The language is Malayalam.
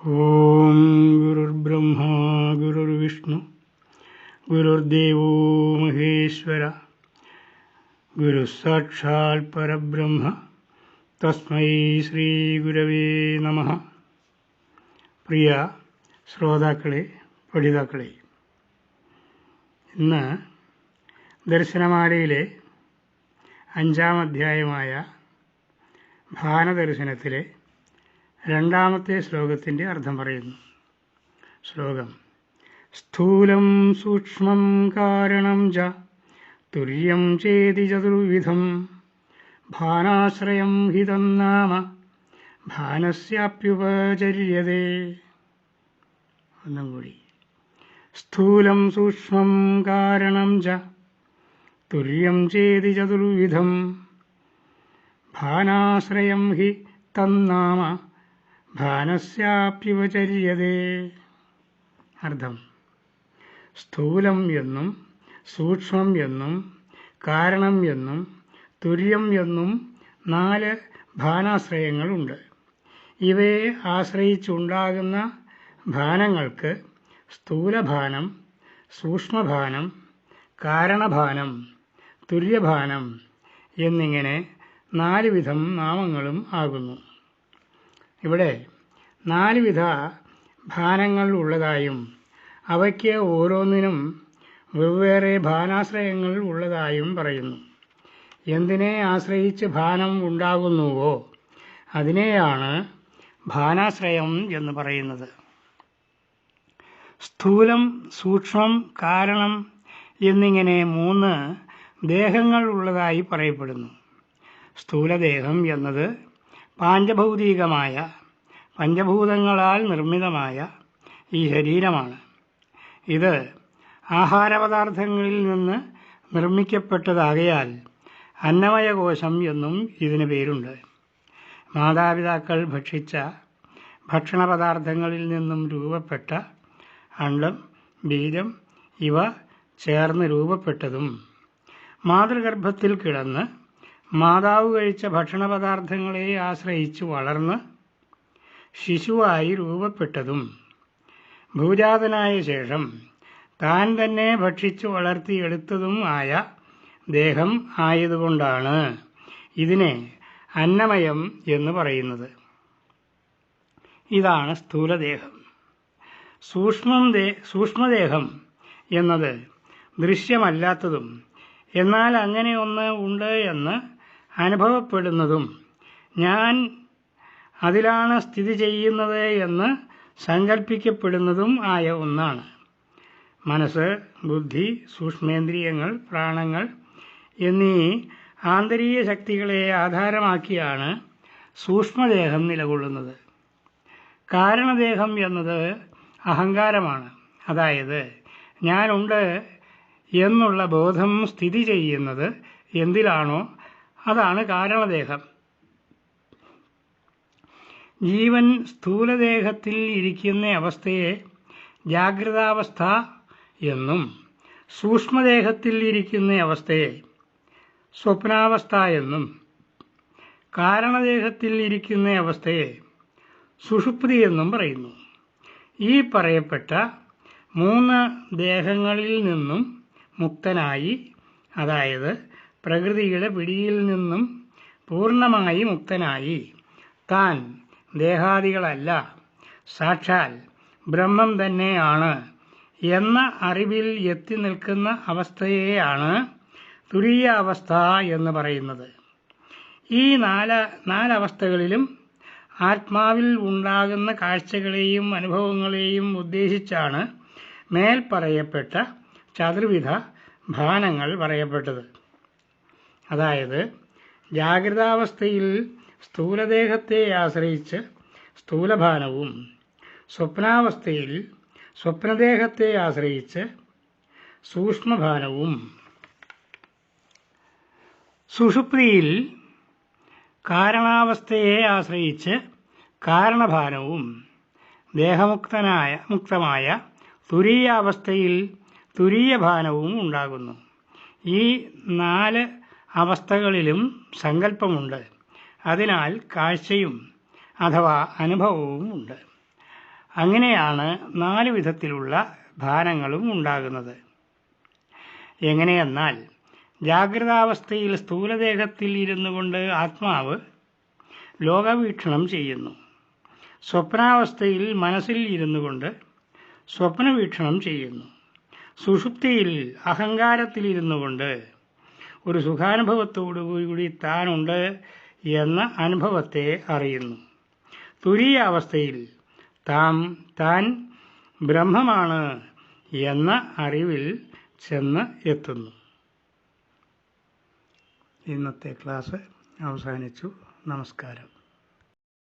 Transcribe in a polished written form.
ഓം ഗുരുർബ്രഹ്മ ഗുരുർവിഷ്ണു ഗുരുർദേവോ മഹേശ്വര ഗുരുസാക്ഷാൽ പരബ്രഹ്മ തസ്മൈ ശ്രീ ഗുരവേ നമഃ. പ്രിയ ശ്രോതാക്കളെ, പഠിതാക്കളെ, ഇന്ന് ദർശനമാലയിലെ 5-ാം അധ്യായമായ ഭാനദർശനത്തിലെ 2-ാമത്തെ ശ്ലോകത്തിൻ്റെ അർത്ഥം പറയുന്നു. ശ്ലോകം: സ്ഥൂലം സൂക്ഷ്മം കാരണം ച തുര്യം ചേതി ചതുർവിധം ഭാനാശ്രയം ഹിതം നാമ ഭാനസ്യാപ്യുപചര്യതേ. ഒന്നും കൂടി: സ്ഥൂലം സൂക്ഷ്മം കാരണം ച തുര്യം ചേതി ചതുർവിധം ഭാനാശ്രയം ഹി തന്നാമ ഭാനസ്യാപ്യുപചര്യതേ. അർത്ഥം: സ്ഥൂലം എന്നും സൂക്ഷ്മം എന്നും കാരണം എന്നും തുര്യം എന്നും 4 ഭാനാശ്രയങ്ങളുണ്ട്. ഇവയെ ആശ്രയിച്ചുണ്ടാകുന്ന ഭാനങ്ങൾക്ക് സ്ഥൂലഭാനം, സൂക്ഷ്മഭാനം, കാരണഭാനം, തുര്യഭാനം എന്നിങ്ങനെ 4 വിധം നാമങ്ങളും ആകുന്നു. ഇവിടെ 4 വിധ ഭാനങ്ങൾ ഉള്ളതായും അവയ്ക്ക് ഓരോന്നിനും വെവ്വേറെ ഭാനാശ്രയങ്ങൾ ഉള്ളതായും പറയുന്നു. എന്തിനെ ആശ്രയിച്ച് ഭാനം ഉണ്ടാകുന്നുവോ അതിനെയാണ് ഭാനാശ്രയം എന്ന് പറയുന്നത്. സ്ഥൂലം, സൂക്ഷ്മം, കാരണം എന്നിങ്ങനെ 3 ദേഹങ്ങൾ ഉള്ളതായി പറയപ്പെടുന്നു. സ്ഥൂലദേഹം എന്നത് പാഞ്ചഭൗതികമായ, പഞ്ചഭൂതങ്ങളാൽ നിർമ്മിതമായ ഈ ശരീരമാണ്. ഇത് ആഹാരപദാർത്ഥങ്ങളിൽ നിന്ന് നിർമ്മിക്കപ്പെട്ടതാകയാൽ അന്നമയകോശം എന്നും ഇതിന് പേരുണ്ട്. മാതാപിതാക്കൾ ഭക്ഷിച്ച ഭക്ഷണപദാർത്ഥങ്ങളിൽ നിന്നും രൂപപ്പെട്ട അണ്ഡം, ബീജം ഇവ ചേർന്ന് രൂപപ്പെട്ടതും മാതൃഗർഭത്തിൽ കിടന്ന് മാതാവ് കഴിച്ച ഭക്ഷണപദാർത്ഥങ്ങളെ ആശ്രയിച്ച് വളർന്ന് ശിശുവായി രൂപപ്പെട്ടതും ഭൂജാതനായ ശേഷം താൻ തന്നെ ഭക്ഷിച്ചു വളർത്തിയെടുത്തതും ആയ ദേഹം ആയതുകൊണ്ടാണ് ഇതിനെ അന്നമയം എന്ന് പറയുന്നത്. ഇതാണ് സ്ഥൂലദേഹം. സൂക്ഷ്മദേഹം എന്നത് ദൃശ്യമല്ലാത്തതും എന്നാൽ അങ്ങനെ ഒന്ന് ഉണ്ട് എന്ന് അനുഭവപ്പെടുന്നതും ഞാൻ അതിലാണ് സ്ഥിതി ചെയ്യുന്നത് എന്ന് സങ്കല്പിക്കപ്പെടുന്നതും ആയ ഒന്നാണ്. മനസ്സ്, ബുദ്ധി, സൂക്ഷ്മേന്ദ്രിയങ്ങൾ, പ്രാണങ്ങൾ എന്നീ ആന്തരീയ ശക്തികളെ ആധാരമാക്കിയാണ് സൂക്ഷ്മദേഹം നിലകൊള്ളുന്നത്. കാരണദേഹം എന്നത് അഹങ്കാരമാണ്. അതായത് ഞാനുണ്ട് എന്നുള്ള ബോധം സ്ഥിതി ചെയ്യുന്നത് എന്തിലാണോ അതാണ് കാരണദേഹം. ജീവൻ സ്ഥൂലദേഹത്തിൽ ഇരിക്കുന്ന അവസ്ഥയെ ജാഗ്രതാവസ്ഥ എന്നും സൂക്ഷ്മദേഹത്തിൽ ഇരിക്കുന്ന അവസ്ഥയെ സ്വപ്നാവസ്ഥ എന്നും കാരണദേഹത്തിൽ ഇരിക്കുന്ന അവസ്ഥയെ സുഷുപ്തി എന്നും പറയുന്നു. ഈ പറയപ്പെട്ട 3 ദേഹങ്ങളിൽ നിന്നും മുക്തനായി, അതായത് പ്രകൃതിയുടെ പിടിയിൽ നിന്നും പൂർണ്ണമായി മുക്തനായി, താൻ ദേഹാദികളല്ല, സാക്ഷാൽ ബ്രഹ്മം തന്നെയാണ് എന്ന അറിവിൽ എത്തി നിൽക്കുന്ന അവസ്ഥയെയാണ് തുരീയ അവസ്ഥ എന്ന് പറയുന്നത്. ഈ 4 അവസ്ഥകളിലും ആത്മാവിൽ ഉണ്ടാകുന്ന കാഴ്ചകളെയും അനുഭവങ്ങളെയും ഉദ്ദേശിച്ചാണ് മേൽ പറയപ്പെട്ട ചതുർവിധ ഭാനങ്ങൾ പറയപ്പെട്ടത്. അതായത് ജാഗ്രതാവസ്ഥയിൽ സ്ഥൂലദേഹത്തെ ആശ്രയിച്ച് സ്ഥൂലഭാനവും, സ്വപ്നാവസ്ഥയിൽ സ്വപ്നദേഹത്തെ ആശ്രയിച്ച് സൂക്ഷ്മഭാനവും, സുഷുപ്തിയിൽ കാരണാവസ്ഥയെ ആശ്രയിച്ച് കാരണഭാനവും, മുക്തമായ തുരീയാവസ്ഥയിൽ തുരീയഭാനവും ഉണ്ടാകുന്നു. ഈ 4 അവസ്ഥകളിലും സങ്കല്പമുണ്ട്. അതിനാൽ കാഴ്ചയും അഥവാ അനുഭവവും ഉണ്ട്. അങ്ങനെയാണ് 4 വിധത്തിലുള്ള ഭാനങ്ങളും ഉണ്ടാകുന്നത്. എങ്ങനെയെന്നാൽ ജാഗ്രതാവസ്ഥയിൽ സ്ഥൂലദേഹത്തിൽ ഇരുന്നു കൊണ്ട് ആത്മാവ് ലോകവീക്ഷണം ചെയ്യുന്നു. സ്വപ്നാവസ്ഥയിൽ മനസ്സിൽ ഇരുന്നു കൊണ്ട് സ്വപ്നവീക്ഷണം ചെയ്യുന്നു. സുഷുപ്തിയിൽ അഹങ്കാരത്തിലിരുന്നു കൊണ്ട് ഒരു സുഖാനുഭവത്തോടുകൂടി താനുണ്ട് എന്ന അനുഭവത്തെ അറിയുന്നു. തുരീയാവസ്ഥയിൽ താൻ ബ്രഹ്മമാണ് എന്ന അറിവിൽ ചെന്ന് എത്തുന്നു. ഇന്നത്തെ ക്ലാസ് അവസാനിച്ചു. നമസ്കാരം.